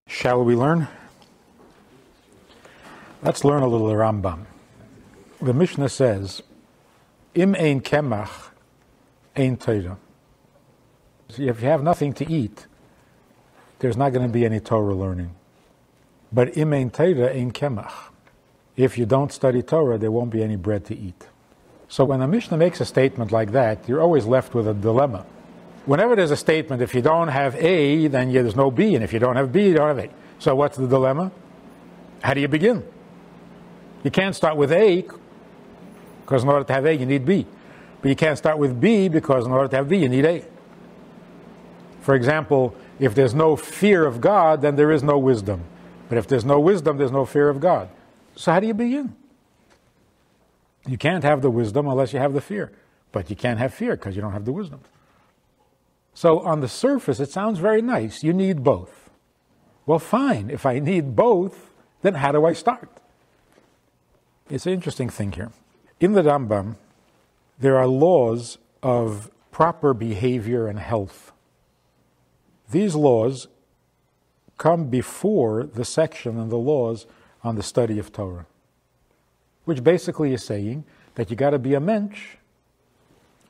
Shall we learn? Let's learn a little Rambam. The Mishnah says, Im ein kemach, ein Torah. If you have nothing to eat, there's not going to be any Torah learning. But im ein Torah, ein kemach. If you don't study Torah, there won't be any bread to eat. So when the Mishnah makes a statement like that, you're always left with a dilemma. Whenever there's a statement, if you don't have A, then there's no B, and if you don't have B, you don't have A. So what's the dilemma? How do you begin? You can't start with A, because in order to have A, you need B. But you can't start with B, because in order to have B, you need A. For example, if there's no fear of God, then there is no wisdom. But if there's no wisdom, there's no fear of God. So how do you begin? You can't have the wisdom unless you have the fear. But you can't have fear because you don't have the wisdom. So on the surface, it sounds very nice. You need both. Well, fine. If I need both, then how do I start? It's an interesting thing here. In the Rambam, there are laws of proper behavior and health. These laws come before the section and the laws on the study of Torah, which basically is saying that you got to be a mensch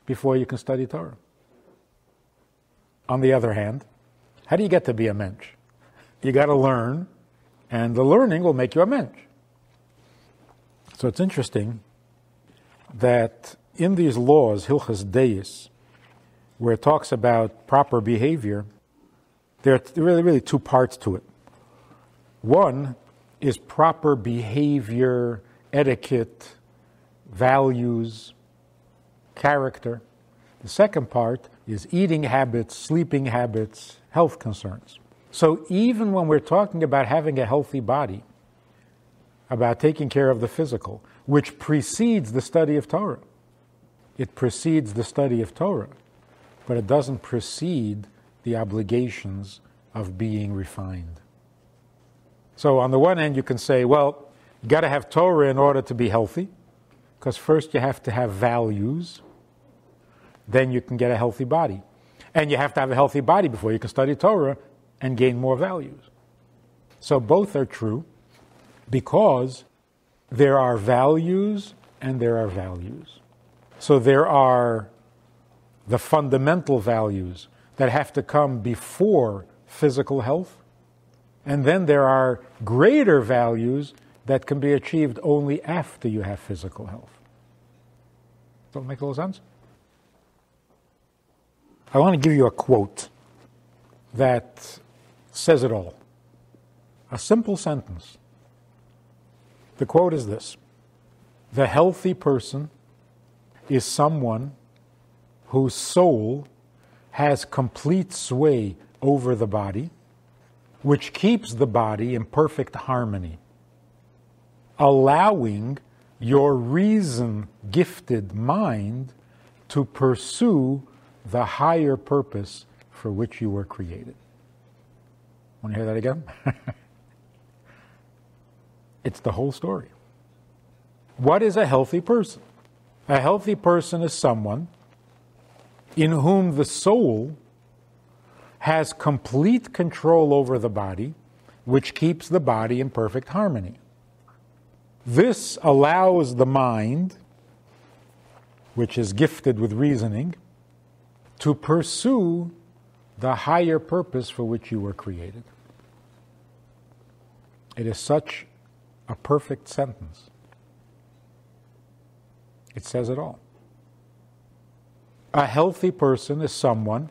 before you can study Torah. On the other hand, how do you get to be a mensch? You got to learn, and the learning will make you a mensch. So it's interesting that in these laws, Hilchas Deis, where it talks about proper behavior, there are really two parts to it. One is proper behavior, etiquette, values, character. The second part is eating habits, sleeping habits, health concerns. So even when we're talking about having a healthy body, about taking care of the physical, which precedes the study of Torah, it precedes the study of Torah, but it doesn't precede the obligations of being refined. So on the one hand, you can say, well, you got to have Torah in order to be healthy, because first you have to have values, then you can get a healthy body. And you have to have a healthy body before you can study Torah and gain more values. So both are true because there are values and there are values. So there are the fundamental values that have to come before physical health, and then there are greater values that can be achieved only after you have physical health. Does that make a little sense? I want to give you a quote that says it all. A simple sentence. The quote is this: the healthy person is someone whose soul has complete sway over the body, which keeps the body in perfect harmony, allowing your reason-gifted mind to pursue the higher purpose for which you were created. Want to hear that again? It's the whole story. What is a healthy person? A healthy person is someone in whom the soul has complete control over the body, which keeps the body in perfect harmony. This allows the mind, which is gifted with reasoning, to pursue the higher purpose for which you were created. It is such a perfect sentence. It says it all. A healthy person is someone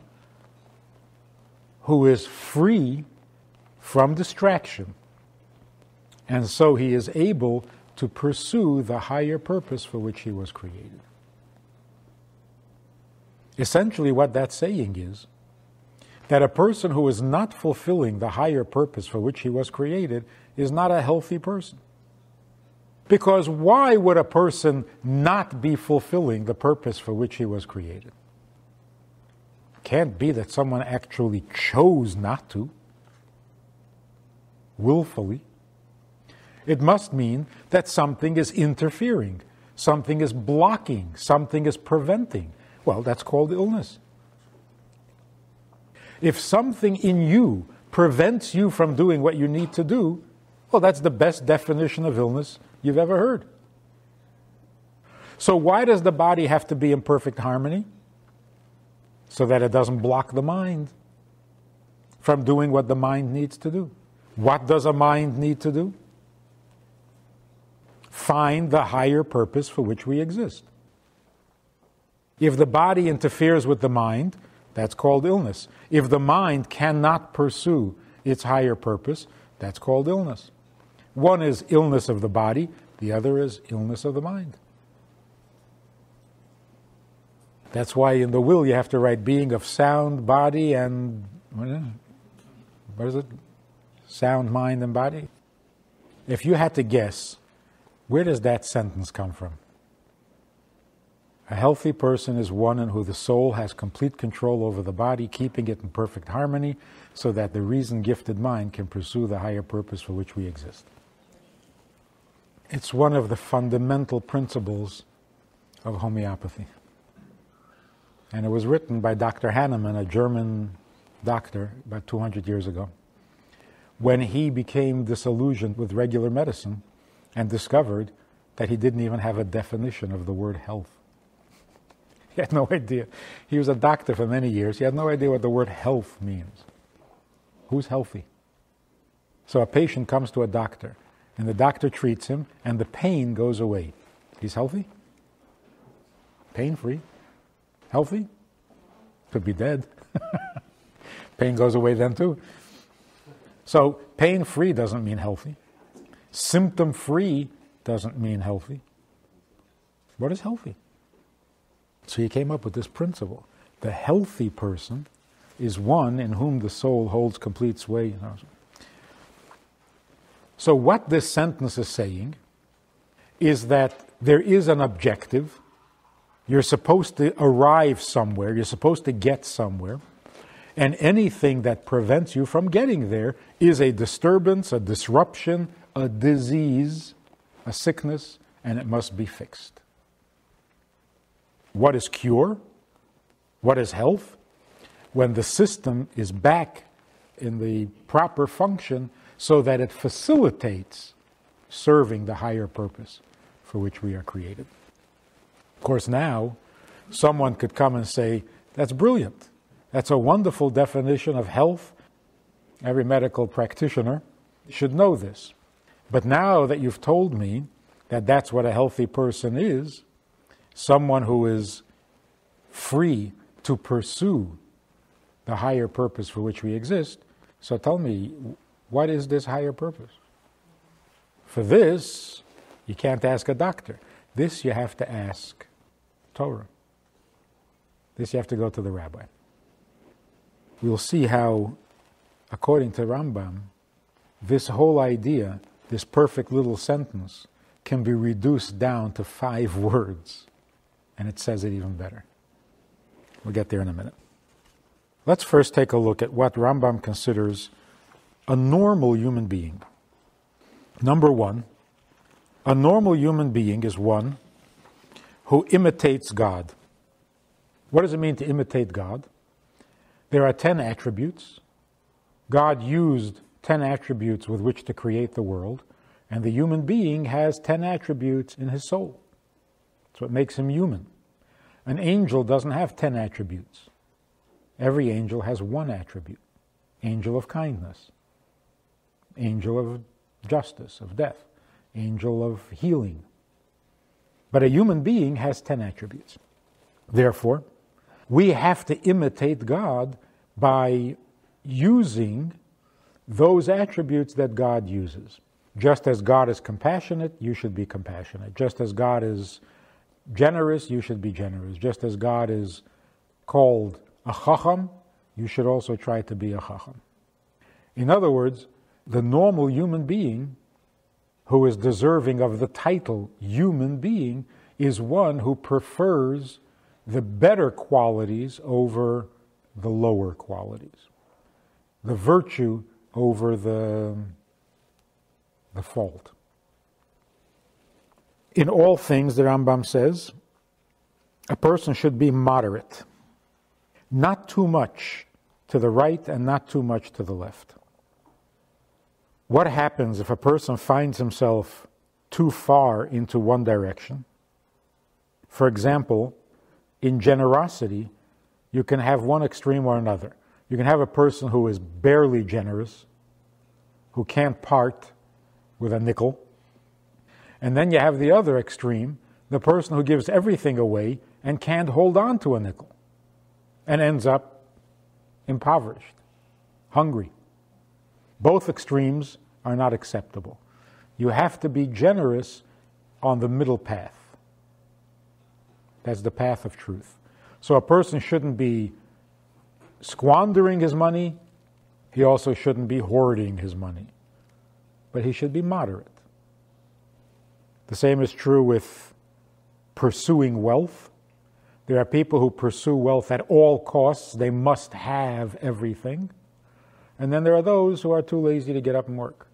who is free from distraction, and so he is able to pursue the higher purpose for which he was created. Essentially, what that's saying is that a person who is not fulfilling the higher purpose for which he was created is not a healthy person. Because why would a person not be fulfilling the purpose for which he was created? It can't be that someone actually chose not to, willfully. It must mean that something is interfering, something is blocking, something is preventing. Well, that's called illness. If something in you prevents you from doing what you need to do, well, that's the best definition of illness you've ever heard. So why does the body have to be in perfect harmony? So that it doesn't block the mind from doing what the mind needs to do. What does a mind need to do? Find the higher purpose for which we exist. If the body interferes with the mind, that's called illness. If the mind cannot pursue its higher purpose, that's called illness. One is illness of the body, the other is illness of the mind. That's why in the will you have to write being of sound body and, what is it? Sound mind and body. If you had to guess, where does that sentence come from? A healthy person is one in who the soul has complete control over the body, keeping it in perfect harmony so that the reason-gifted mind can pursue the higher purpose for which we exist. It's one of the fundamental principles of homeopathy. And it was written by Dr. Hahnemann, a German doctor, about 200 years ago, when he became disillusioned with regular medicine and discovered that he didn't even have a definition of the word health. He had no idea. He was a doctor for many years. He had no idea what the word health means. Who's healthy? So a patient comes to a doctor, and the doctor treats him, and the pain goes away. He's healthy? Pain-free? Healthy? Could be dead. Pain goes away then too. So pain-free doesn't mean healthy. Symptom-free doesn't mean healthy. What is healthy? So he came up with this principle. The healthy person is one in whom the soul holds complete sway. So what this sentence is saying is that there is an objective. You're supposed to arrive somewhere. You're supposed to get somewhere. And anything that prevents you from getting there is a disturbance, a disruption, a disease, a sickness, and it must be fixed. What is cure? What is health? When the system is back in the proper function so that it facilitates serving the higher purpose for which we are created. Of course, now, someone could come and say, that's brilliant. That's a wonderful definition of health. Every medical practitioner should know this. But now that you've told me that that's what a healthy person is, someone who is free to pursue the higher purpose for which we exist, so tell me, what is this higher purpose? For this, you can't ask a doctor. This you have to ask Torah. This you have to go to the rabbi. We'll see how, according to Rambam, this whole idea, this perfect little sentence, can be reduced down to 5 words. And it says it even better. We'll get there in a minute. Let's first take a look at what Rambam considers a normal human being. Number 1, a normal human being is one who imitates God. What does it mean to imitate God? There are 10 attributes. God used 10 attributes with which to create the world, and the human being has 10 attributes in his soul. That's what makes him human. An angel doesn't have 10 attributes. Every angel has 1 attribute. Angel of kindness, angel of justice, of death, angel of healing. But a human being has 10 attributes. Therefore, we have to imitate God by using those attributes that God uses. Just as God is compassionate, you should be compassionate. Just as God is generous, you should be generous. Just as God is called a chacham, you should also try to be a chacham. In other words, the normal human being who is deserving of the title human being is one who prefers the better qualities over the lower qualities, the virtue over the fault. In all things, the Rambam says, a person should be moderate, not too much to the right and not too much to the left. What happens if a person finds himself too far into one direction? For example, in generosity, you can have one extreme or another. You can have a person who is barely generous, who can't part with a nickel. And then you have the other extreme, the person who gives everything away and can't hold on to a nickel and ends up impoverished, hungry. Both extremes are not acceptable. You have to be generous on the middle path. That's the path of truth. So a person shouldn't be squandering his money. He also shouldn't be hoarding his money. But he should be moderate. The same is true with pursuing wealth. There are people who pursue wealth at all costs. They must have everything. And then there are those who are too lazy to get up and work.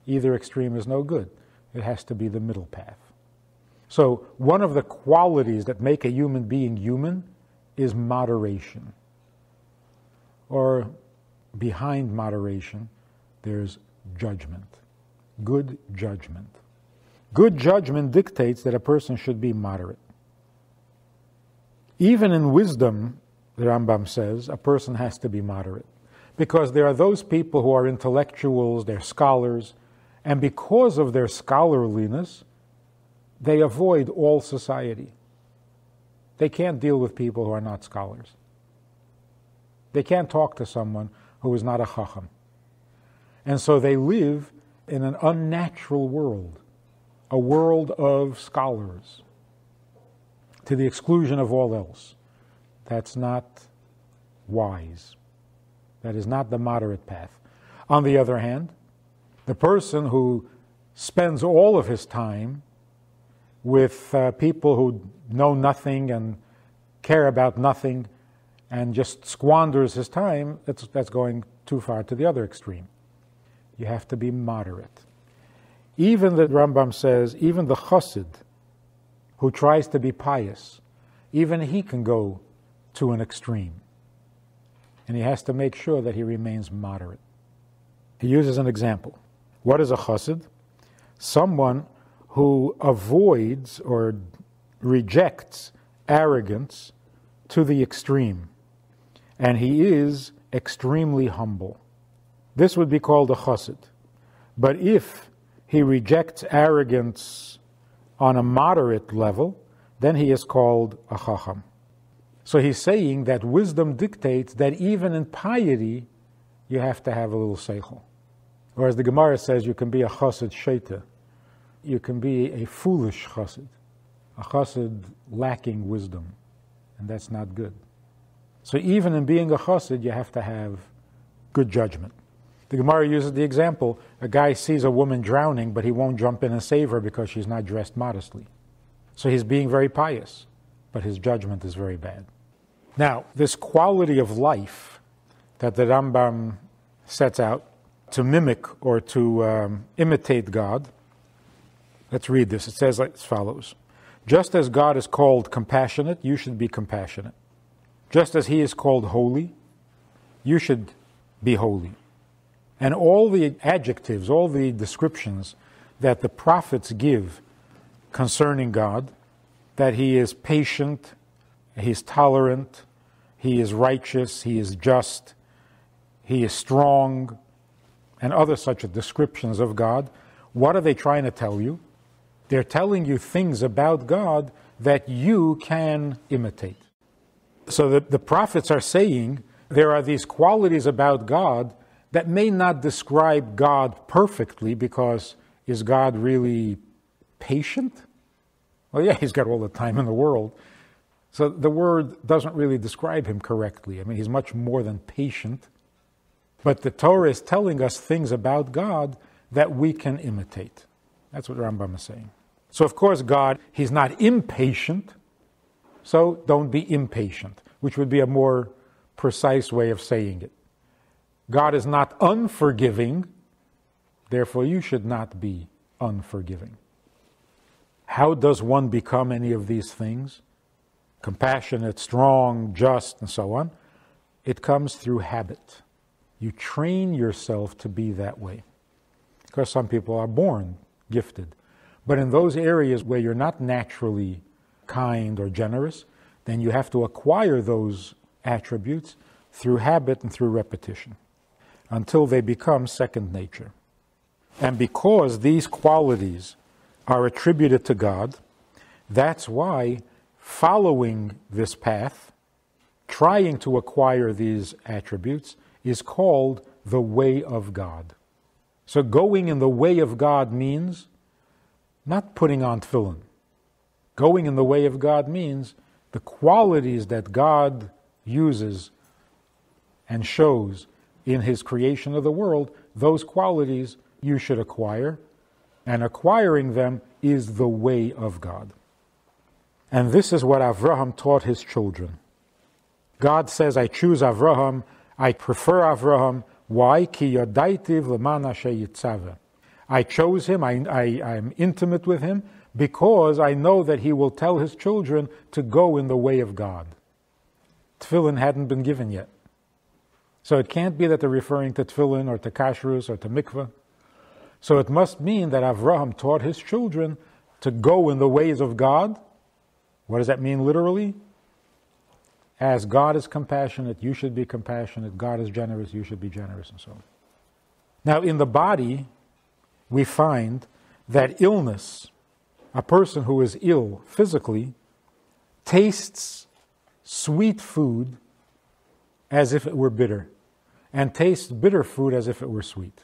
Either extreme is no good. It has to be the middle path. So one of the qualities that make a human being human is moderation. Or behind moderation, there's judgment. Good judgment. Good judgment dictates that a person should be moderate. Even in wisdom, the Rambam says, a person has to be moderate. Because there are those people who are intellectuals, they're scholars, and because of their scholarliness, they avoid all society. They can't deal with people who are not scholars. They can't talk to someone who is not a chacham. And so they live in an unnatural world, a world of scholars, to the exclusion of all else. That's not wise. That is not the moderate path. On the other hand, the person who spends all of his time with people who know nothing and care about nothing and just squanders his time, that's going too far to the other extreme. You have to be moderate. Even the Rambam says, even the chassid who tries to be pious, even he can go to an extreme. And he has to make sure that he remains moderate. He uses an example. What is a chassid? Someone who avoids or rejects arrogance to the extreme. And he is extremely humble. This would be called a chassid. But if he rejects arrogance on a moderate level, then he is called a chacham. So he's saying that wisdom dictates that even in piety, you have to have a little seichel. Or as the Gemara says, you can be a chassid sheita. You can be a foolish chassid, a chassid lacking wisdom, and that's not good. So even in being a chassid, you have to have good judgment. The Gemara uses the example, a guy sees a woman drowning, but he won't jump in and save her because she's not dressed modestly. So he's being very pious, but his judgment is very bad. Now, this quality of life that the Rambam sets out to mimic or to imitate God, let's read this. It says as follows. Just as God is called compassionate, you should be compassionate. Just as he is called holy, you should be holy. And all the adjectives, all the descriptions that the prophets give concerning God, that he is patient, he is tolerant, he is righteous, he is just, he is strong, and other such descriptions of God, what are they trying to tell you? They're telling you things about God that you can imitate. So the prophets are saying there are these qualities about God that may not describe God perfectly, because is God really patient? Well, yeah, he's got all the time in the world. So the word doesn't really describe him correctly. I mean, he's much more than patient. But the Torah is telling us things about God that we can imitate. That's what Rambam is saying. So of course God, he's not impatient, so don't be impatient, which would be a more precise way of saying it. God is not unforgiving, therefore you should not be unforgiving. How does one become any of these things? Compassionate, strong, just, and so on. It comes through habit. You train yourself to be that way. Because some people are born gifted. But in those areas where you're not naturally kind or generous, then you have to acquire those attributes through habit and through repetition until they become second nature. And because these qualities are attributed to God, that's why following this path, trying to acquire these attributes, is called the way of God. So going in the way of God means not putting on tefillin. Going in the way of God means the qualities that God uses and shows in His creation of the world, those qualities you should acquire, and acquiring them is the way of God. And this is what Avraham taught his children. God says, I choose Avraham, I prefer Avraham. Why? Ki yodaitiv leman asher yitzaveh. I chose him, I am intimate with him, because I know that he will tell his children to go in the way of God. Tefillin hadn't been given yet. So it can't be that they're referring to tefillin or to kashrus or to mikveh. So it must mean that Avraham taught his children to go in the ways of God. What does that mean literally? As God is compassionate, you should be compassionate. God is generous, you should be generous, and so on. Now, in the body, we find that illness, a person who is ill physically, tastes sweet food as if it were bitter, and tastes bitter food as if it were sweet.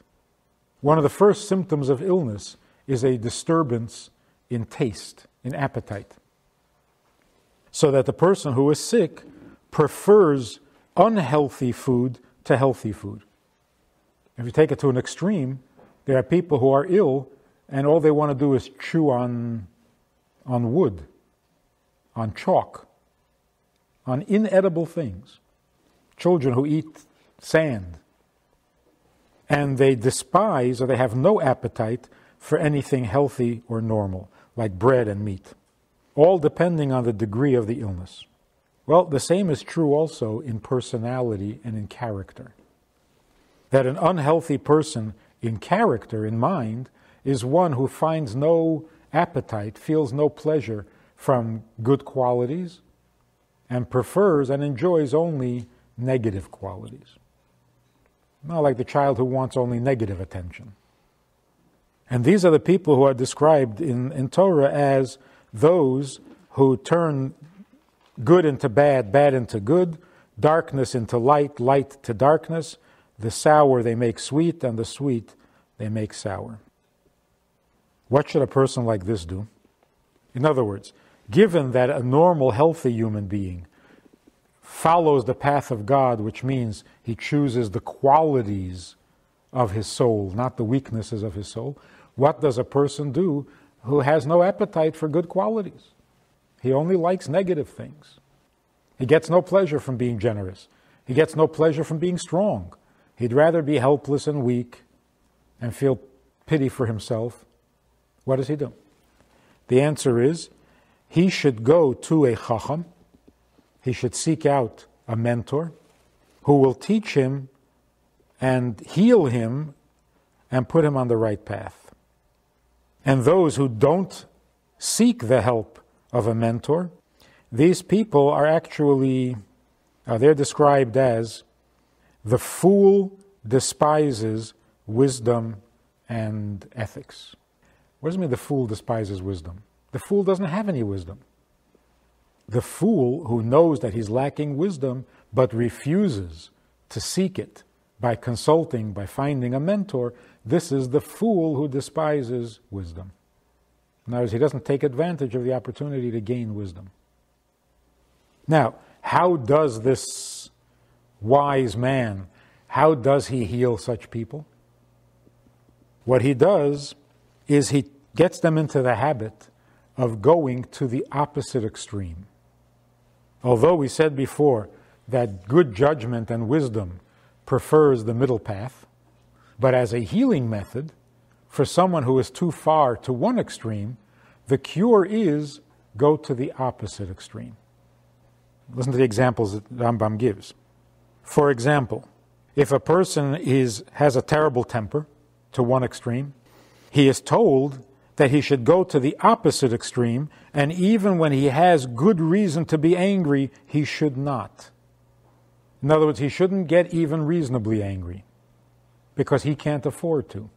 One of the first symptoms of illness is a disturbance in taste, in appetite. So that the person who is sick prefers unhealthy food to healthy food. If you take it to an extreme, there are people who are ill and all they want to do is chew on wood, on chalk, on inedible things. Children who eat sand. And they despise or they have no appetite for anything healthy or normal, like bread and meat, all depending on the degree of the illness. Well, the same is true also in personality and in character. That an unhealthy person in character, in mind, is one who finds no appetite, feels no pleasure from good qualities, and prefers and enjoys only negative qualities. Not like the child who wants only negative attention. And these are the people who are described in Torah as those who turn good into bad, bad into good, darkness into light, light to darkness. The sour they make sweet, and the sweet they make sour. What should a person like this do? In other words, given that a normal, healthy human being follows the path of God, which means he chooses the qualities of his soul, not the weaknesses of his soul, what does a person do who has no appetite for good qualities? He only likes negative things. He gets no pleasure from being generous. He gets no pleasure from being strong. He'd rather be helpless and weak and feel pity for himself. What does he do? The answer is, he should go to a chacham. He should seek out a mentor who will teach him and heal him and put him on the right path. And those who don't seek the help of a mentor, these people are actually, they're described as the fool despises wisdom and ethics. What does it mean the fool despises wisdom? The fool doesn't have any wisdom. The fool who knows that he's lacking wisdom but refuses to seek it by consulting, by finding a mentor, this is the fool who despises wisdom. In other words, he doesn't take advantage of the opportunity to gain wisdom. Now, how does this wise man, how does he heal such people? What he does is he gets them into the habit of going to the opposite extreme. Although we said before that good judgment and wisdom prefers the middle path, but as a healing method, for someone who is too far to one extreme, the cure is go to the opposite extreme. Listen to the examples that Rambam gives. For example, If a person has a terrible temper to one extreme, he is told that he should go to the opposite extreme, and even when he has good reason to be angry, he should not. In other words, he shouldn't get even reasonably angry, because he can't afford to.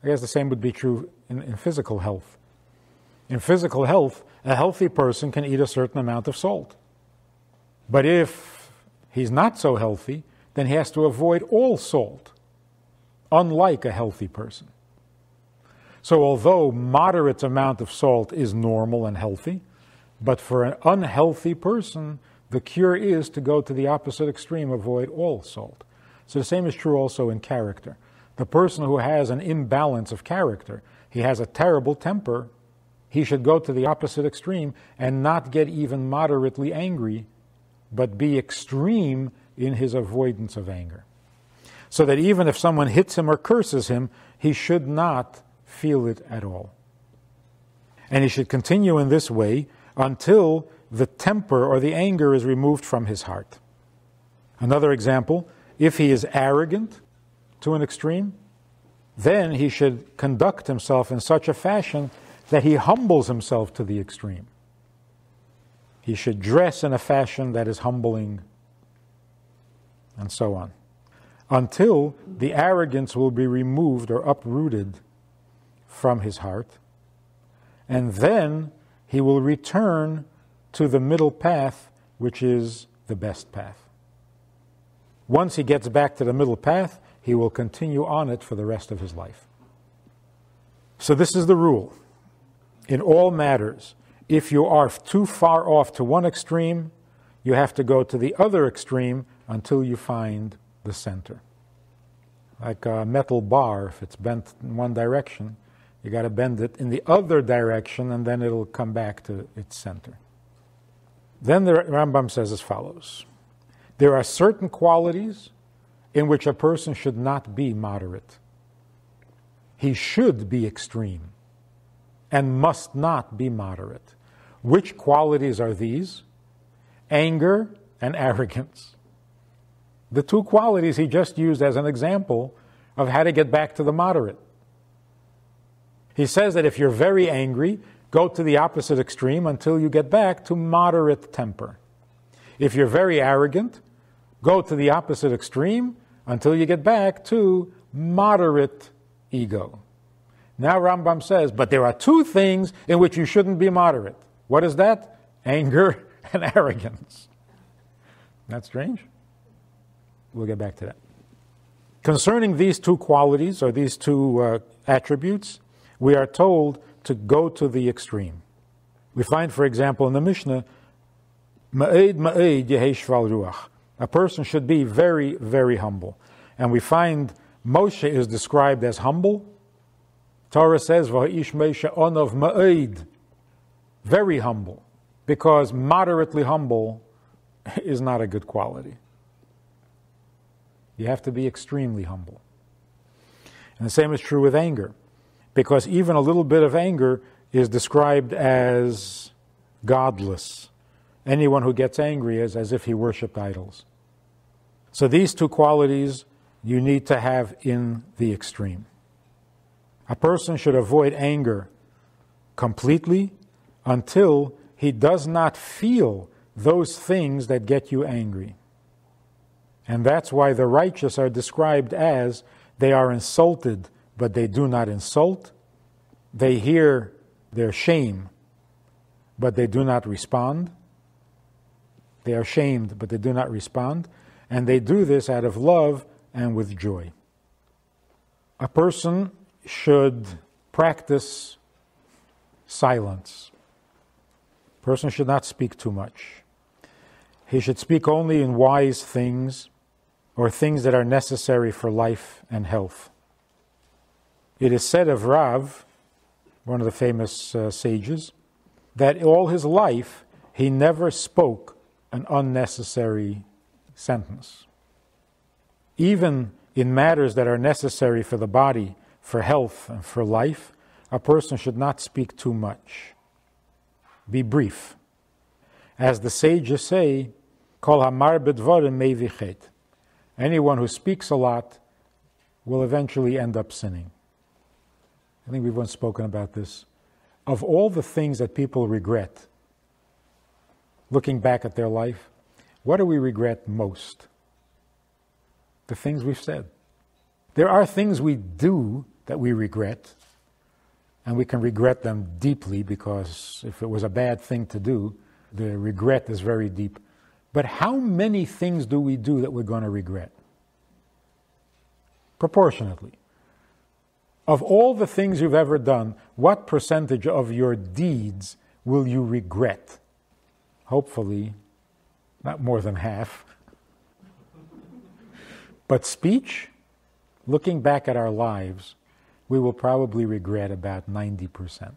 I guess the same would be true in physical health. In physical health, a healthy person can eat a certain amount of salt. But if he's not so healthy, then he has to avoid all salt, unlike a healthy person. So although moderate amount of salt is normal and healthy, but for an unhealthy person, the cure is to go to the opposite extreme, avoid all salt. So the same is true also in character. The person who has an imbalance of character, he has a terrible temper, he should go to the opposite extreme and not get even moderately angry, but be extreme in his avoidance of anger. So that even if someone hits him or curses him, he should not feel it at all. And he should continue in this way until the temper or the anger is removed from his heart. Another example, if he is arrogant to an extreme, then he should conduct himself in such a fashion that he humbles himself to the extreme. He should dress in a fashion that is humbling, and so on, until the arrogance will be removed or uprooted from his heart, and then he will return to the middle path, which is the best path. Once he gets back to the middle path, he will continue on it for the rest of his life. So this is the rule. In all matters, if you are too far off to one extreme, you have to go to the other extreme until you find the center. Like a metal bar, if it's bent in one direction, you got to bend it in the other direction, and then it'll come back to its center. Then the Rambam says as follows: there are certain qualities in which a person should not be moderate. He should be extreme and must not be moderate. Which qualities are these? Anger and arrogance. The two qualities he just used as an example of how to get back to the moderate. He says that if you're very angry, go to the opposite extreme until you get back to moderate temper. If you're very arrogant, go to the opposite extreme until you get back to moderate ego. Now Rambam says, but there are two things in which you shouldn't be moderate. What is that? Anger and arrogance. That's strange. We'll get back to that. Concerning these two qualities, or these two attributes, we are told to go to the extreme. We find, for example, in the Mishnah, Ma'ed ma'ed yehei shval ruach. A person should be very, very humble. And we find Moshe is described as humble. Torah says, Va'ish Moshe onov ma'ed, very humble, because moderately humble is not a good quality. You have to be extremely humble. And the same is true with anger, because even a little bit of anger is described as godless. Anyone who gets angry is as if he worshipped idols. So these two qualities you need to have in the extreme. A person should avoid anger completely until he does not feel those things that get you angry. And that's why the righteous are described as they are insulted, but they do not insult. They hear their shame, but they do not respond. They are shamed, but they do not respond. And they do this out of love and with joy. A person should practice silence. A person should not speak too much. He should speak only in wise things or things that are necessary for life and health. It is said of Rav, one of the famous sages, that all his life he never spoke an unnecessary sentence. Even in matters that are necessary for the body, for health, and for life, a person should not speak too much. Be brief. As the sages say, Kol hamar bedvarim mevichet. Anyone who speaks a lot will eventually end up sinning. I think we've once spoken about this. Of all the things that people regret, looking back at their life, what do we regret most? The things we've said. There are things we do that we regret, and we can regret them deeply because if it was a bad thing to do, the regret is very deep. But how many things do we do that we're going to regret? Proportionately. Of all the things you've ever done, what percentage of your deeds will you regret? Hopefully, not more than half. But speech, looking back at our lives, we will probably regret about 90%.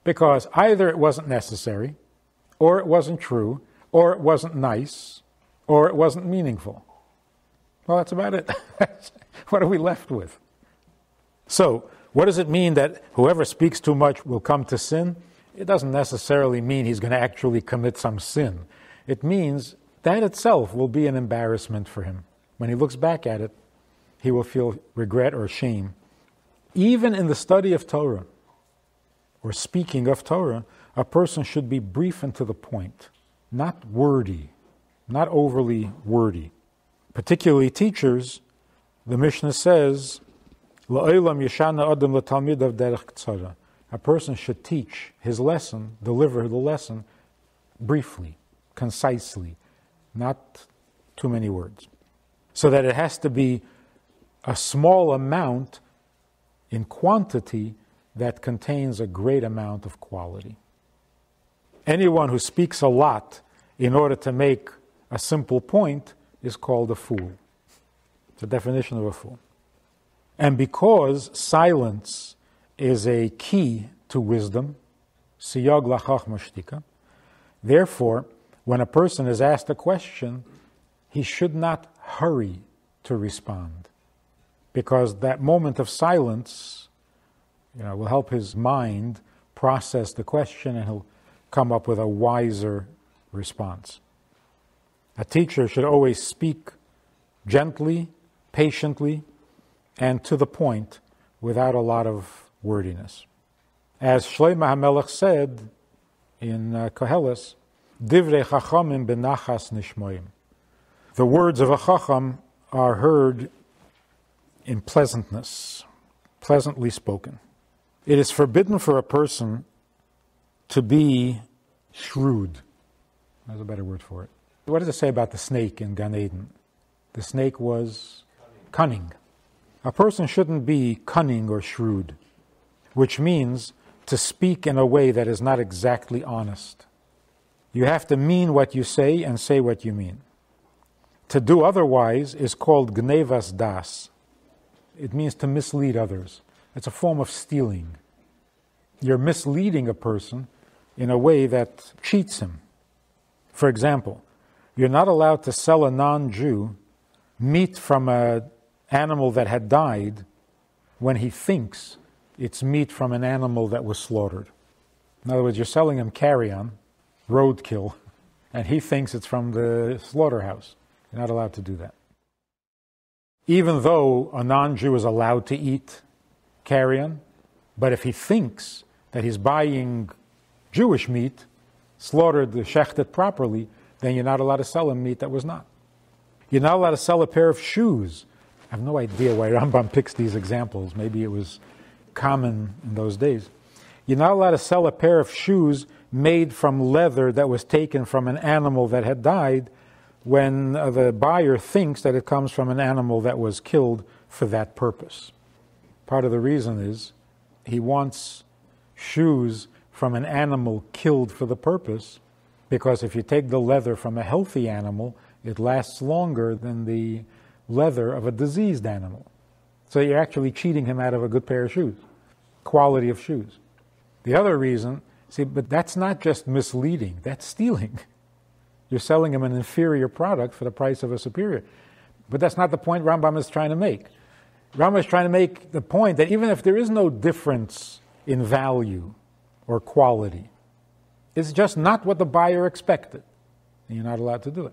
Because either it wasn't necessary, or it wasn't true, or it wasn't nice, or it wasn't meaningful. Well, that's about it. What are we left with? So, what does it mean that whoever speaks too much will come to sin? It doesn't necessarily mean he's going to actually commit some sin. It means that itself will be an embarrassment for him. When he looks back at it, he will feel regret or shame. Even in the study of Torah, or speaking of Torah, a person should be brief and to the point, not wordy, not overly wordy. Particularly teachers, the Mishnah says, "La'olam yeshana adam l'talmidav derech ktsara." A person should teach his lesson, deliver the lesson briefly, concisely, not too many words. So that it has to be a small amount in quantity that contains a great amount of quality. Anyone who speaks a lot in order to make a simple point is called a fool. It's the definition of a fool. And because silence is a key to wisdom, siyag lachachma shtika, therefore, when a person is asked a question, he should not hurry to respond, because that moment of silence, will help his mind process the question and he'll come up with a wiser response. A teacher should always speak gently, patiently, and to the point without a lot of wordiness. As Shlomo HaMelech said in Koheles, Divrei Chachamim benachas nishmoim. The words of a Chacham are heard in pleasantness, pleasantly spoken. It is forbidden for a person to be shrewd. There's a better word for it. What does it say about the snake in Gan Eden? The snake was cunning. A person shouldn't be cunning or shrewd, which means to speak in a way that is not exactly honest. You have to mean what you say and say what you mean. To do otherwise is called gnevas das. It means to mislead others. It's a form of stealing. You're misleading a person in a way that cheats him. For example, you're not allowed to sell a non-Jew meat from an animal that had died when he thinks it's meat from an animal that was slaughtered. In other words, you're selling him carrion, roadkill, and he thinks it's from the slaughterhouse. You're not allowed to do that. Even though a non-Jew is allowed to eat carrion, but if he thinks that he's buying Jewish meat, slaughtered, shechted properly, then you're not allowed to sell him meat that was not. You're not allowed to sell a pair of shoes. I have no idea why Rambam picks these examples. Maybe it was common in those days. You're not allowed to sell a pair of shoes made from leather that was taken from an animal that had died when the buyer thinks that it comes from an animal that was killed for that purpose. Part of the reason is he wants shoes from an animal killed for the purpose, because if you take the leather from a healthy animal, it lasts longer than the leather of a diseased animal. So you're actually cheating him out of a good pair of shoes, quality of shoes. The other reason, but that's not just misleading, that's stealing. You're selling him an inferior product for the price of a superior. But that's not the point Rambam is trying to make. Rambam is trying to make the point that even if there is no difference in value or quality, it's just not what the buyer expected, and you're not allowed to do it.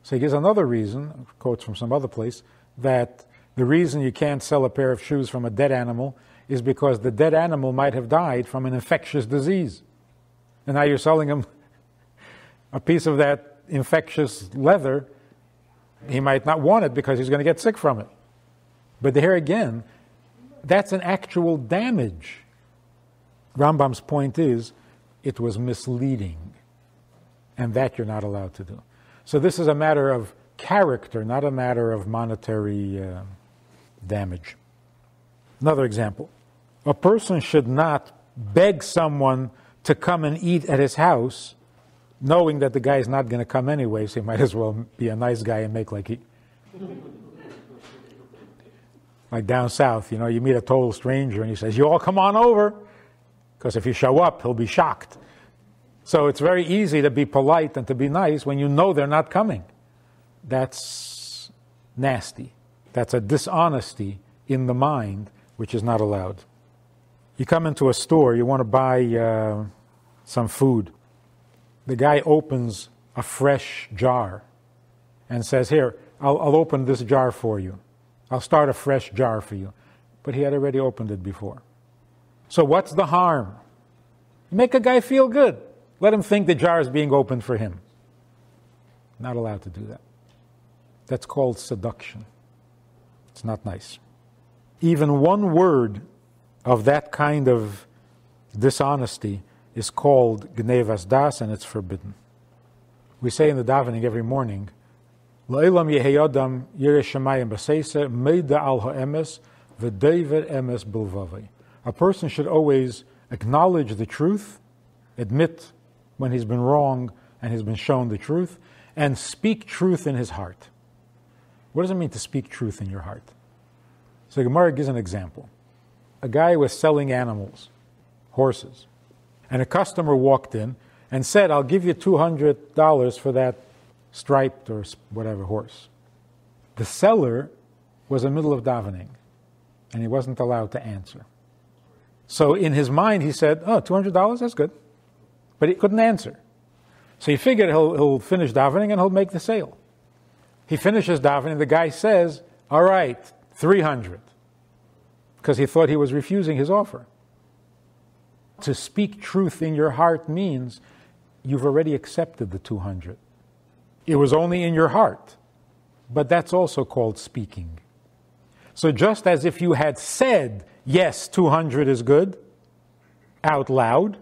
So he gives another reason, quotes from some other place, that the reason you can't sell a pair of shoes from a dead animal is because the dead animal might have died from an infectious disease. And now you're selling him a piece of that infectious leather. He might not want it because he's going to get sick from it. But here again, that's an actual damage. Rambam's point is, it was misleading. And that you're not allowed to do. So this is a matter of character, not a matter of monetary damage. Another example. A person should not beg someone to come and eat at his house, knowing that the guy is not going to come anyway, so he might as well be a nice guy and make like he... Like down south, you meet a total stranger and he says, "You all come on over," because if you show up, he'll be shocked. So it's very easy to be polite and to be nice when you know they're not coming. That's nasty. That's a dishonesty in the mind, which is not allowed. You come into a store, you want to buy some food. The guy opens a fresh jar and says, "Here, I'll open this jar for you. I'll start a fresh jar for you." But he had already opened it before. So what's the harm? Make a guy feel good. Let him think the jar is being opened for him. Not allowed to do that. That's called seduction. It's not nice. Even one word of that kind of dishonesty is called gnevas das, and it's forbidden. We say in the davening every morning, "Le'elam yeheyadam yireh shamayim b'seiseh meida al ha'emes v'deiver emes bilvavei." A person should always acknowledge the truth, admit when he's been wrong and he's been shown the truth, and speak truth in his heart. What does it mean to speak truth in your heart? So Gemara gives an example. A guy was selling animals, horses, and a customer walked in and said, "I'll give you $200 for that striped or whatever horse." The seller was in the middle of davening, and he wasn't allowed to answer. So in his mind he said, "Oh, $200, that's good." But he couldn't answer. So he figured he'll finish davening and he'll make the sale. He finishes davening, the guy says, "All right, 300. Because he thought he was refusing his offer. To speak truth in your heart means you've already accepted the 200. It was only in your heart, but that's also called speaking. So just as if you had said, "Yes, 200 is good," out loud,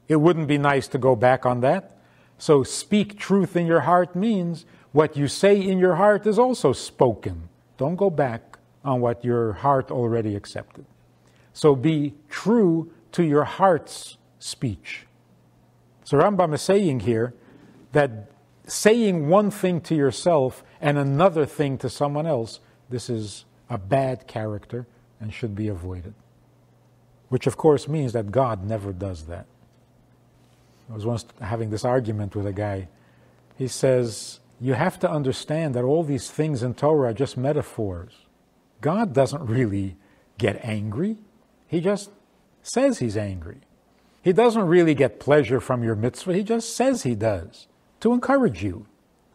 it wouldn't be nice to go back on that. So speak truth in your heart means what you say in your heart is also spoken. Don't go back on what your heart already accepted. So be true to your heart's speech. So Rambam is saying here that saying one thing to yourself and another thing to someone else, this is a bad character and should be avoided. Which of course means that God never does that. I was once having this argument with a guy. He says, you have to understand that all these things in Torah are just metaphors. God doesn't really get angry. He just says he's angry. He doesn't really get pleasure from your mitzvah. He just says he does to encourage you.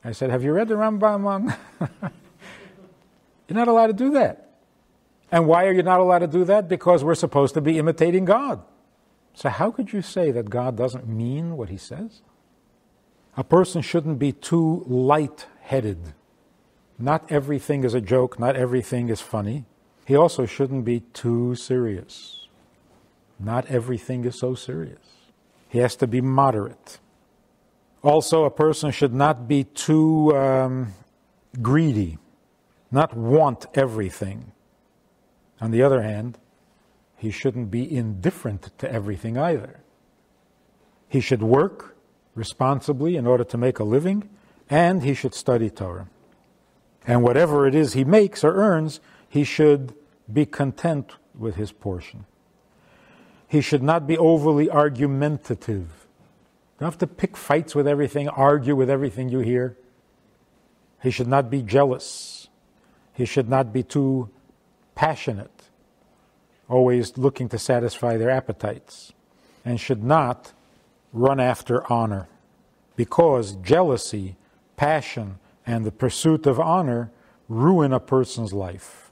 I said, have you read the Rambam on? You're not allowed to do that. And why are you not allowed to do that? Because we're supposed to be imitating God. So how could you say that God doesn't mean what he says? A person shouldn't be too light-headed. Not everything is a joke, not everything is funny. He also shouldn't be too serious. Not everything is so serious. He has to be moderate. Also, a person should not be too greedy, not want everything. On the other hand, he shouldn't be indifferent to everything either. He should work responsibly in order to make a living, and he should study Torah. And whatever it is he makes or earns, he should be content with his portion. He should not be overly argumentative. You don't have to pick fights with everything, argue with everything you hear. He should not be jealous. He should not be too passionate, always looking to satisfy their appetites, and should not run after honor, because jealousy, passion, and the pursuit of honor ruin a person's life.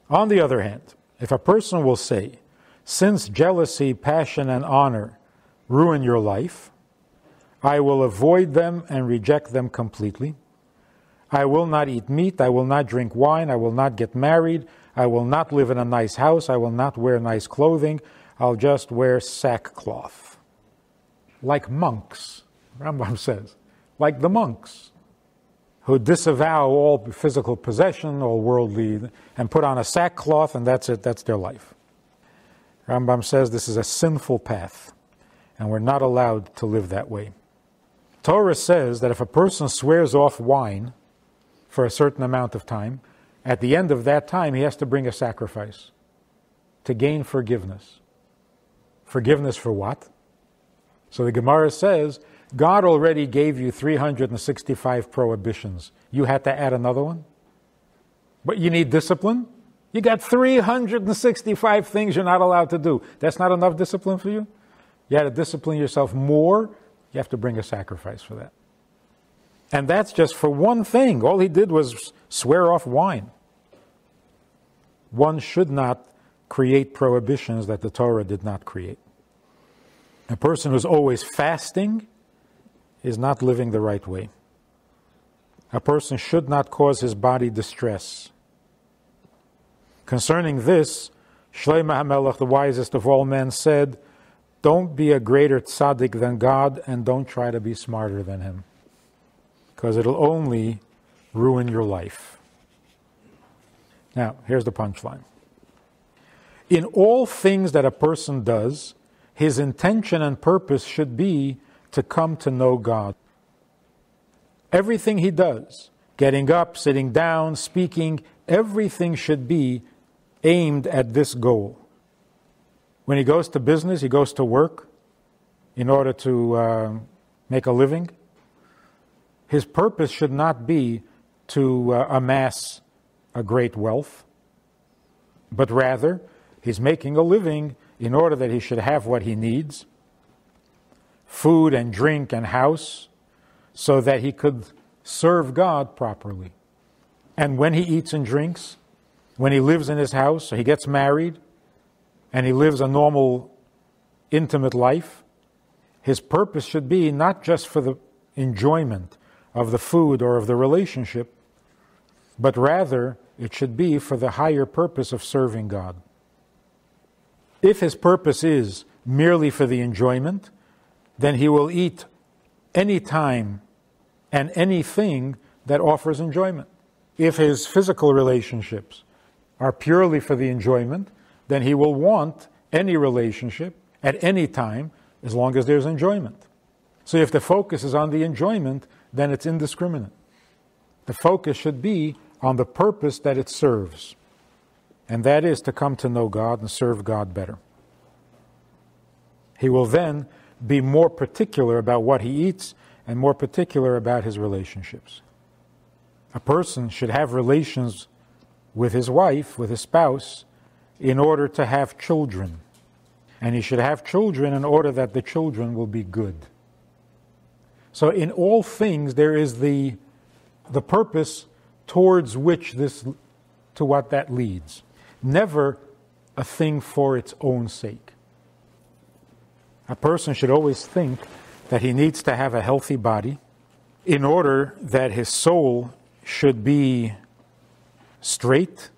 On the other hand, if a person will say, since jealousy, passion, and honor ruin your life, I will avoid them and reject them completely. I will not eat meat, I will not drink wine, I will not get married, I will not live in a nice house, I will not wear nice clothing, I'll just wear sackcloth. Like monks, Rambam says, like the monks who disavow all physical possession, all worldly, and put on a sackcloth, and that's it, that's their life. Rambam says this is a sinful path, and we're not allowed to live that way. Torah says that if a person swears off wine for a certain amount of time, at the end of that time he has to bring a sacrifice to gain forgiveness. Forgiveness for what? So the Gemara says, God already gave you 365 prohibitions. You had to add another one? But you need discipline? You got 365 things you're not allowed to do. That's not enough discipline for you? You had to discipline yourself more, you have to bring a sacrifice for that. And that's just for one thing. All he did was swear off wine. One should not create prohibitions that the Torah did not create. A person who's always fasting is not living the right way. A person should not cause his body distress. Concerning this, Shlomo HaMelech, the wisest of all men, said, don't be a greater tzaddik than God, and don't try to be smarter than him, because it'll only ruin your life. Now, here's the punchline. In all things that a person does, his intention and purpose should be to come to know God. Everything he does, getting up, sitting down, speaking, everything should be aimed at this goal. When he goes to business, he goes to work in order to make a living. His purpose should not be to amass a great wealth, but rather he's making a living in order that he should have what he needs, food and drink and house, so that he could serve God properly. And when he eats and drinks, when he lives in his house, or he gets married, and he lives a normal, intimate life, his purpose should be not just for the enjoyment of the food or of the relationship, but rather it should be for the higher purpose of serving God. If his purpose is merely for the enjoyment, then he will eat any time and anything that offers enjoyment. If his physical relationships are purely for the enjoyment, then he will want any relationship at any time as long as there's enjoyment. So if the focus is on the enjoyment, then it's indiscriminate. The focus should be on the purpose that it serves, and that is to come to know God and serve God better. He will then be more particular about what he eats and more particular about his relationships. A person should have relations with his wife, with his spouse, in order to have children. And he should have children in order that the children will be good. So in all things there is the purpose towards which to what that leads. Never a thing for its own sake. A person should always think that he needs to have a healthy body in order that his soul should be straight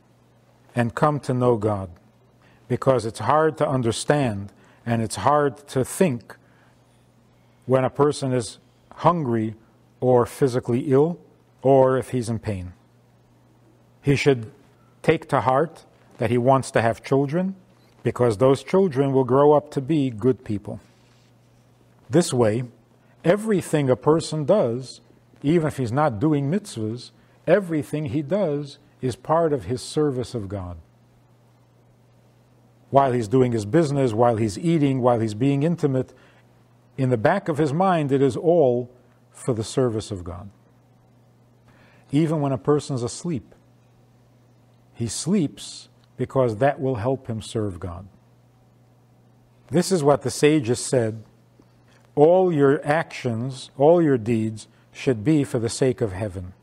and come to know God. Because it's hard to understand and it's hard to think when a person is hungry or physically ill or if he's in pain. He should take to heart that he wants to have children, because those children will grow up to be good people. This way, everything a person does, even if he's not doing mitzvahs, everything he does is part of his service of God. While he's doing his business, while he's eating, while he's being intimate, in the back of his mind it is all for the service of God. Even when a person's asleep, he sleeps because that will help him serve God. This is what the sages said: all your actions, all your deeds should be for the sake of heaven.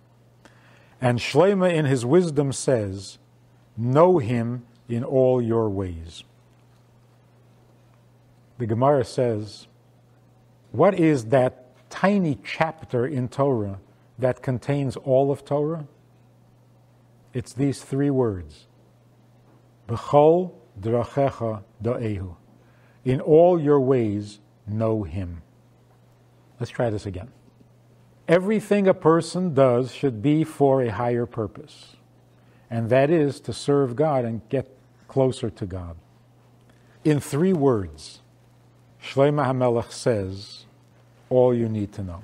And Shlomo in his wisdom says, know him in all your ways. The Gemara says, what is that tiny chapter in Torah that contains all of Torah? It's these three words. B'chol drachecha da'ehu. In all your ways, know him. Let's try this again. Everything a person does should be for a higher purpose, and that is to serve God and get closer to God. In three words, Shlomo HaMelech says all you need to know.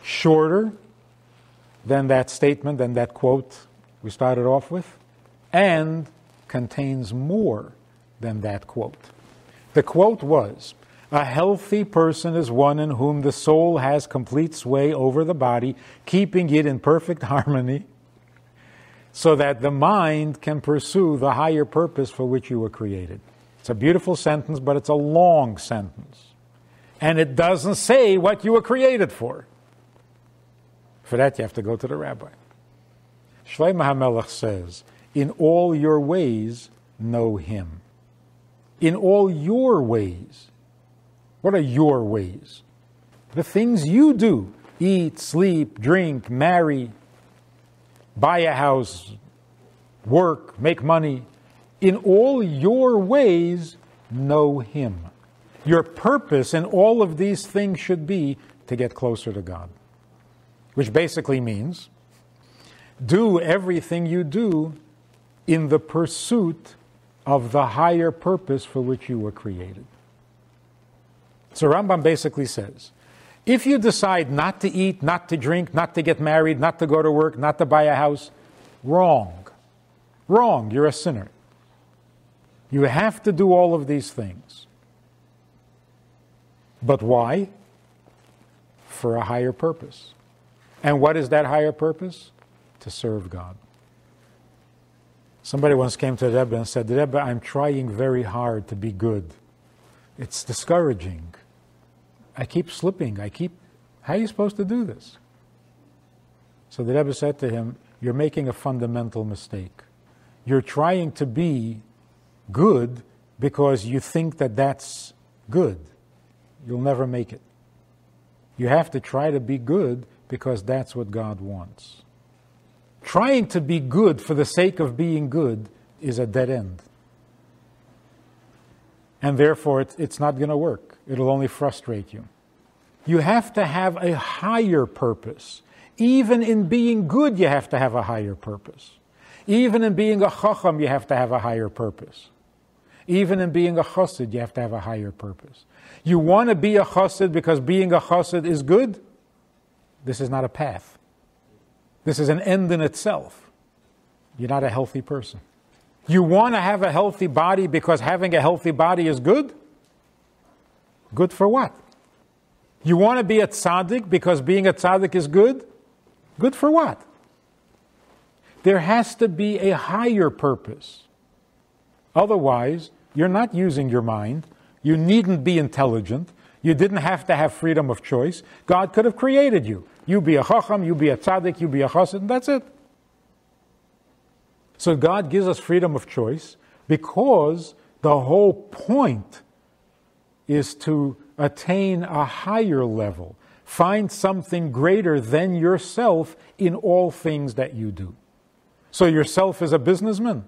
Shorter than that statement, than that quote we started off with, and contains more than that quote. The quote was, a healthy person is one in whom the soul has complete sway over the body, keeping it in perfect harmony, so that the mind can pursue the higher purpose for which you were created. It's a beautiful sentence, but it's a long sentence. And it doesn't say what you were created for. For that, you have to go to the rabbi. Shlomo HaMelech says, in all your ways, know him. In all your ways. What are your ways? The things you do. Eat, sleep, drink, marry, buy a house, work, make money. In all your ways, know him. Your purpose in all of these things should be to get closer to God. Which basically means, do everything you do in the pursuit of the higher purpose for which you were created. So Rambam basically says, if you decide not to eat, not to drink, not to get married, not to go to work, not to buy a house, wrong. Wrong, you're a sinner. You have to do all of these things. But why? For a higher purpose. And what is that higher purpose? To serve God. Somebody once came to the Rebbe and said, Rebbe, I'm trying very hard to be good. It's discouraging. I keep slipping. How are you supposed to do this? So the Rebbe said to him, you're making a fundamental mistake. You're trying to be good because you think that that's good. You'll never make it. You have to try to be good because that's what God wants. Trying to be good for the sake of being good is a dead end. And therefore, it's not going to work. It'll only frustrate you. You have to have a higher purpose. Even in being good, you have to have a higher purpose. Even in being a chacham, you have to have a higher purpose. Even in being a chassid, you have to have a higher purpose. You want to be a chassid because being a chassid is good? This is not a path. This is an end in itself. You're not a healthy person. You want to have a healthy body because having a healthy body is good? Good for what? You want to be a tzaddik because being a tzaddik is good? Good for what? There has to be a higher purpose. Otherwise, you're not using your mind. You needn't be intelligent. You didn't have to have freedom of choice. God could have created you. You be a chacham, you be a tzaddik, you be a chassid, and that's it. So God gives us freedom of choice because the whole point is to attain a higher level. Find something greater than yourself in all things that you do. So yourself is a businessman.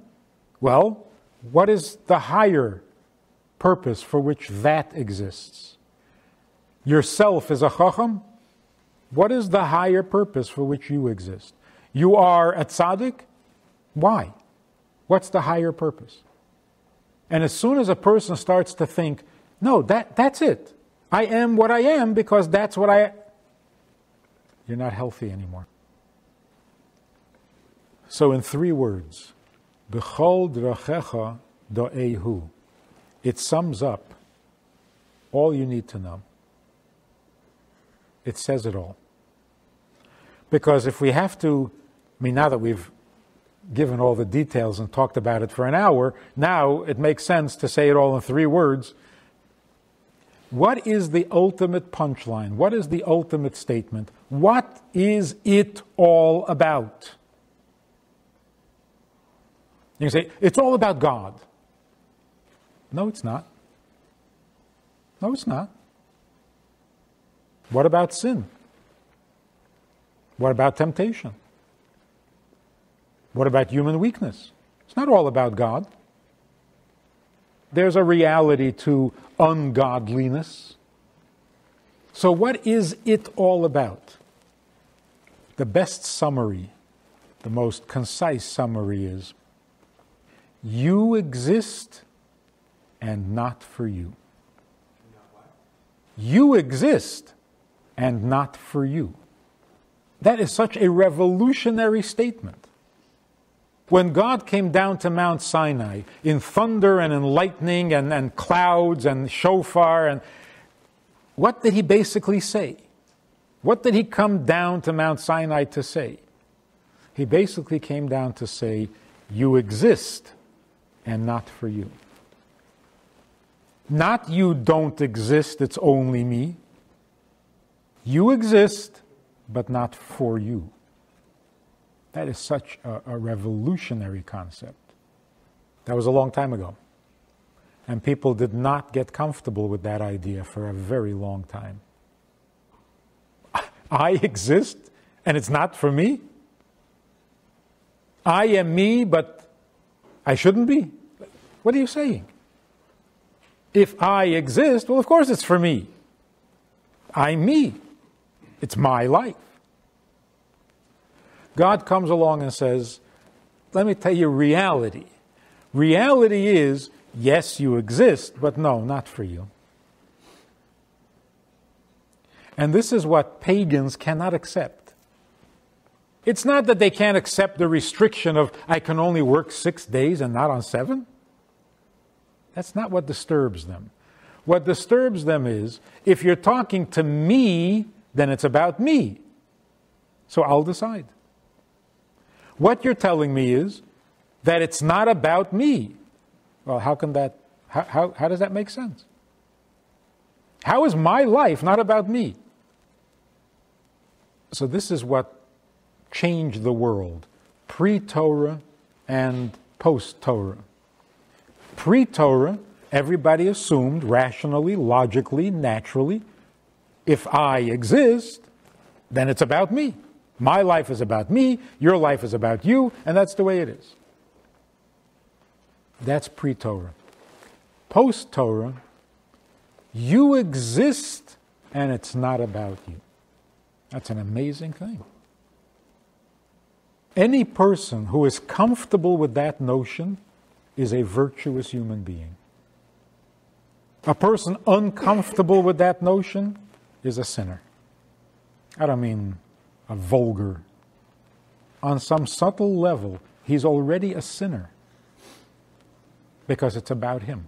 Well, what is the higher purpose for which that exists? Yourself is a chacham. What is the higher purpose for which you exist? You are a tzaddik. Why? What's the higher purpose? And as soon as a person starts to think, no, that's it. I am what I am because that's what you're not healthy anymore. So in three words, B'chol drachecha da'ehu, it sums up all you need to know. It says it all. Because if we have to, now that we've given all the details and talked about it for an hour, now it makes sense to say it all in three words. What is the ultimate punchline? What is the ultimate statement? What is it all about? You can say, it's all about God. No, it's not. No, it's not. What about sin? What about temptation? What about human weakness? It's not all about God. There's a reality to ungodliness. So what is it all about? The best summary, the most concise summary is, you exist and not for you. You exist and not for you. That is such a revolutionary statement. When God came down to Mount Sinai in thunder and in lightning and clouds and shofar, and what did he basically say? What did he come down to Mount Sinai to say? He basically came down to say, you exist and not for you. Not you don't exist, it's only me. You exist, but not for you. That is such a revolutionary concept. That was a long time ago. And people did not get comfortable with that idea for a very long time. I exist, and it's not for me? I am me, but I shouldn't be? What are you saying? If I exist, well, of course it's for me. I'm me. It's my life. God comes along and says, let me tell you reality. Reality is, yes, you exist, but no, not for you. And this is what pagans cannot accept. It's not that they can't accept the restriction of, I can only work 6 days and not on 7. That's not what disturbs them. What disturbs them is, if you're talking to me, then it's about me. So I'll decide. What you're telling me is that it's not about me. Well, how does that make sense? How is my life not about me? So this is what changed the world, pre-Torah and post-Torah. Pre-Torah, everybody assumed rationally, logically, naturally, if I exist, then it's about me. My life is about me, your life is about you, and that's the way it is. That's pre-Torah. Post-Torah, you exist and it's not about you. That's an amazing thing. Any person who is comfortable with that notion is a virtuous human being. A person uncomfortable with that notion is a sinner. I don't mean a vulgar. On some subtle level, he's already a sinner because it's about him.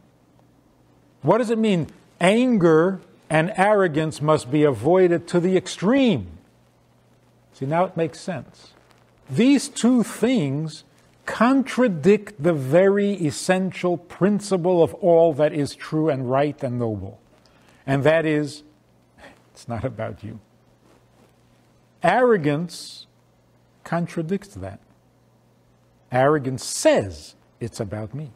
What does it mean? Anger and arrogance must be avoided to the extreme. See, now it makes sense. These two things contradict the very essential principle of all that is true and right and noble. And that is, it's not about you. Arrogance contradicts that. Arrogance says it's about me.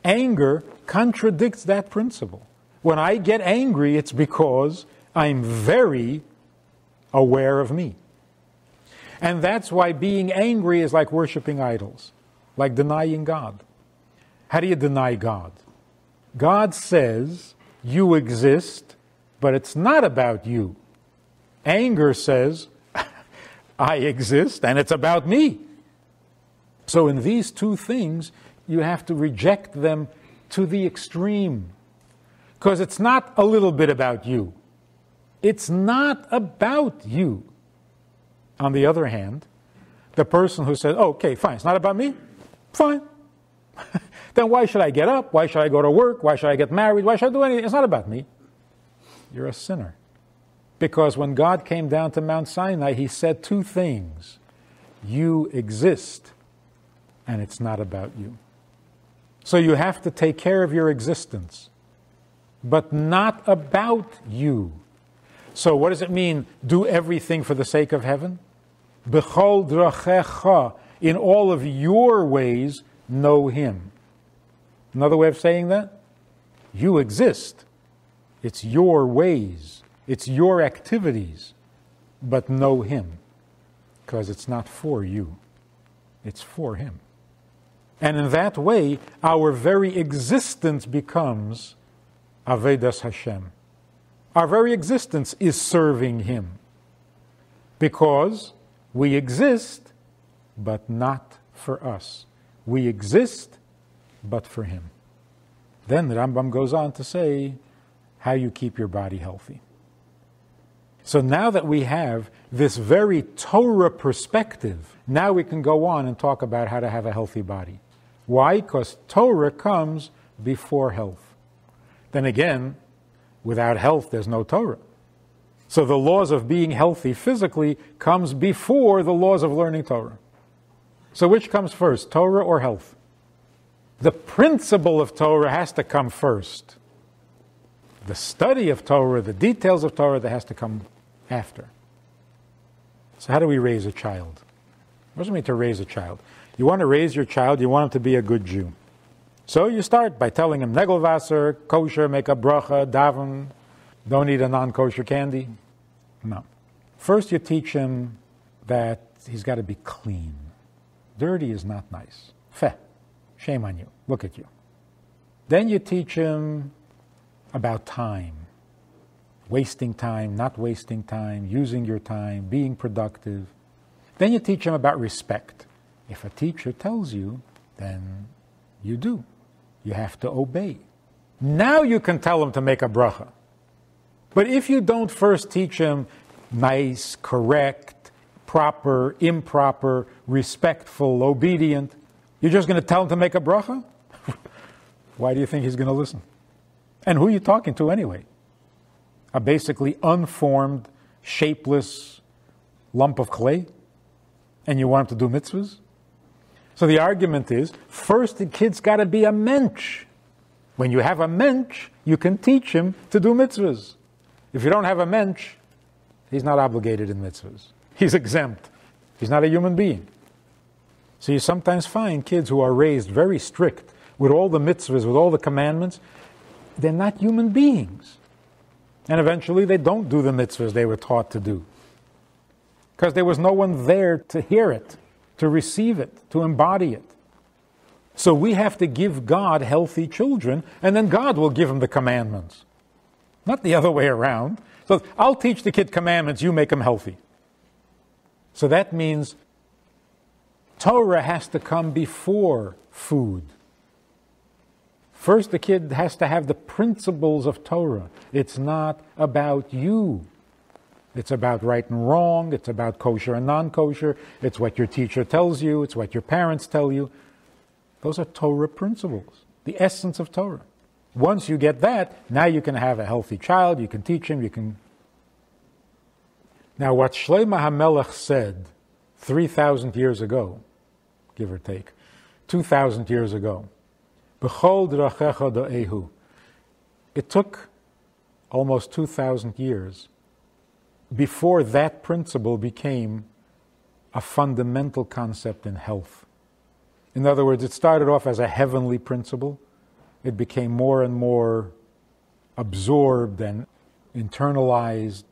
Anger contradicts that principle. When I get angry, it's because I'm very aware of me. And that's why being angry is like worshiping idols, like denying God. How do you deny God? God says you exist, but it's not about you. Anger says, I exist and it's about me. So in these two things, you have to reject them to the extreme. Because it's not a little bit about you. It's not about you. On the other hand, the person who says, oh, okay, fine, it's not about me? Fine. Then why should I get up? Why should I go to work? Why should I get married? Why should I do anything? It's not about me. You're a sinner. Because when God came down to Mount Sinai, he said two things. You exist, and it's not about you. So you have to take care of your existence. but not about you. So what does it mean, do everything for the sake of heaven? B'chol drachecha, in all of your ways, know Him. Another way of saying that? You exist. It's your ways. It's your activities. But know Him. Because it's not for you. It's for Him. And in that way, our very existence becomes Avedas Hashem. Our very existence is serving Him. Because we exist, but not for us. We exist, but for Him. Then the Rambam goes on to say how you keep your body healthy. So now that we have this very Torah perspective, now we can go on and talk about how to have a healthy body. Why? Because Torah comes before health. Then again, without health, there's no Torah. So the laws of being healthy physically comes before the laws of learning Torah. So which comes first, Torah or health? The principle of Torah has to come first. The study of Torah, the details of Torah, that has to come after. So how do we raise a child? What does it mean to raise a child? You want to raise your child, you want him to be a good Jew. So you start by telling him Negelwasser, kosher, make a bracha, daven, don't eat a non-kosher candy. No. First you teach him that he's got to be clean. Dirty is not nice. Feh. Shame on you. Look at you. Then you teach him about time. Wasting time, not wasting time, using your time, being productive. Then you teach him about respect. If a teacher tells you, then you do. You have to obey. Now you can tell him to make a bracha. But if you don't first teach him nice, correct, proper, improper, respectful, obedient, you're just going to tell him to make a bracha? Why do you think he's going to listen? And who are you talking to anyway? A basically unformed, shapeless lump of clay? And you want him to do mitzvahs? So the argument is, first the kid's got to be a mensch. When you have a mensch, you can teach him to do mitzvahs. If you don't have a mensch, he's not obligated in mitzvahs. He's exempt. He's not a human being. So you sometimes find kids who are raised very strict with all the mitzvahs, with all the commandments. They're not human beings. And eventually they don't do the mitzvahs they were taught to do. Because there was no one there to hear it, to receive it, to embody it. So we have to give God healthy children, and then God will give them the commandments. Not the other way around. So I'll teach the kid commandments, you make him healthy. So that means Torah has to come before food. First, the kid has to have the principles of Torah. It's not about you. It's about right and wrong. It's about kosher and non-kosher. It's what your teacher tells you. It's what your parents tell you. Those are Torah principles, the essence of Torah. Once you get that, now you can have a healthy child. You can teach him. You can. Now, what Shlomo HaMelech said 3,000 years ago, give or take, 2,000 years ago, B'chol drachecha do'ehu. It took almost 2,000 years before that principle became a fundamental concept in health. In other words, it started off as a heavenly principle. It became more and more absorbed and internalized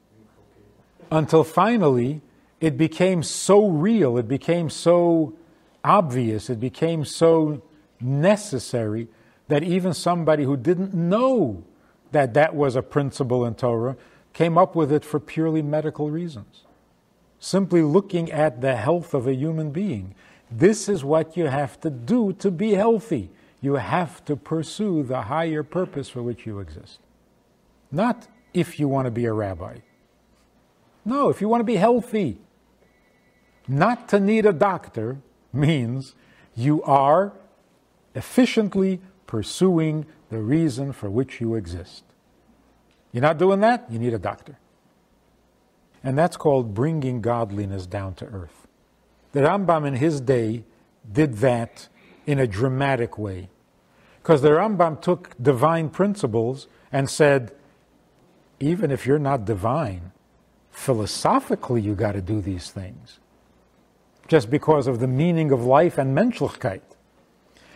until finally it became so real, it became so obvious, it became so necessary that even somebody who didn't know that that was a principle in Torah came up with it for purely medical reasons. Simply looking at the health of a human being. This is what you have to do to be healthy. You have to pursue the higher purpose for which you exist. Not if you want to be a rabbi. No, if you want to be healthy. Not to need a doctor means you are efficiently pursuing the reason for which you exist. You're not doing that, you need a doctor. And that's called bringing godliness down to earth. The Rambam in his day did that in a dramatic way. Because the Rambam took divine principles and said, even if you're not divine, philosophically you got to do these things, just because of the meaning of life and menschlichkeit.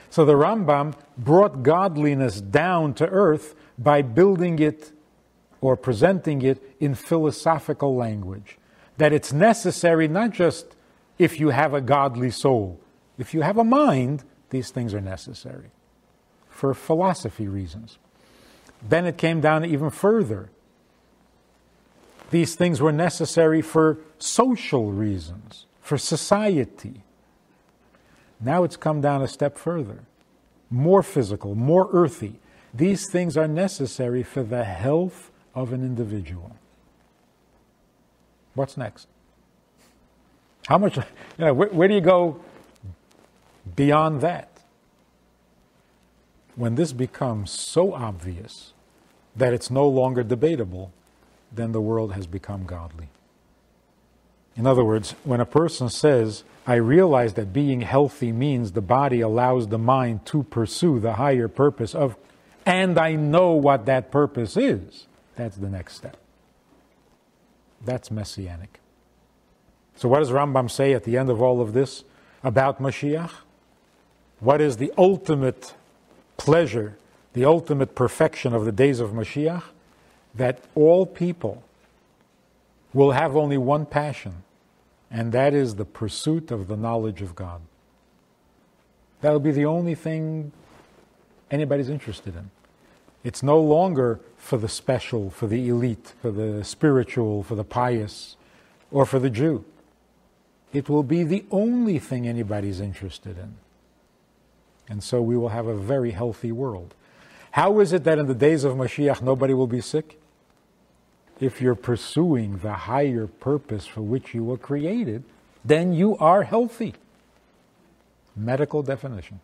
So the Rambam brought godliness down to earth by building it or presenting it in philosophical language. That it's necessary not just if you have a godly soul. If you have a mind, these things are necessary for philosophy reasons. Then it came down even further. These things were necessary for social reasons, for society. Now it's come down a step further. More physical, more earthy. These things are necessary for the health of an individual. What's next? How much, where do you go beyond that? When this becomes so obvious that it's no longer debatable, then the world has become godly. In other words, when a person says, I realize that being healthy means the body allows the mind to pursue the higher purpose of, and I know what that purpose is, that's the next step. That's messianic. So what does Rambam say at the end of all of this about Mashiach? What is the ultimate pleasure, the ultimate perfection of the days of Mashiach? That all people will have only one passion, and that is the pursuit of the knowledge of God. That'll be the only thing anybody's interested in. It's no longer for the special, for the elite, for the spiritual, for the pious, or for the Jew. It will be the only thing anybody's interested in. And so we will have a very healthy world. How is it that in the days of Mashiach nobody will be sick? If you're pursuing the higher purpose for which you were created, then you are healthy. Medical definition.